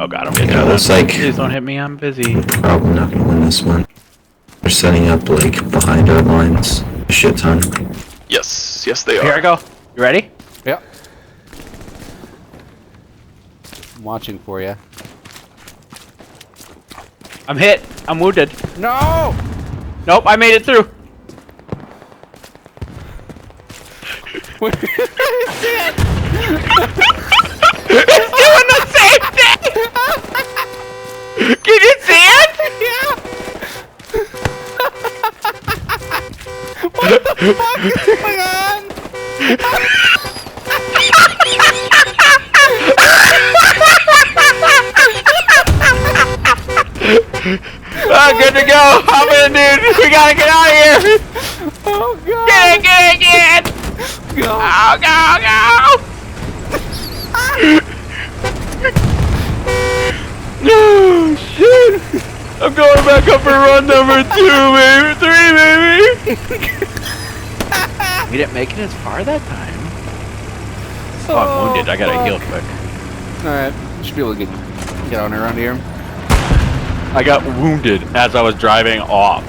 Oh god, I'm getting Yeah, looks like Please don't hit me, I'm busy. probably not gonna win this one. They're setting up like behind our lines a shit ton. Yes, yes they are. Here I go. You ready? Yep. I'm watching for you. I'm hit. I'm wounded. No! Nope, I made it through. It's doing the same thing! Can you see it? Yeah! What the fuck is going on? Oh, good to go. Hop in, dude. We gotta get out of here. Oh god! Get it. Go! Go, go, go. No, shit. I'm going back up for run number 2, baby. 3, baby. We didn't make it as far that time. Oh, I'm wounded. I gotta heal quick. Alright, should be able to get on around here. I got wounded as I was driving off.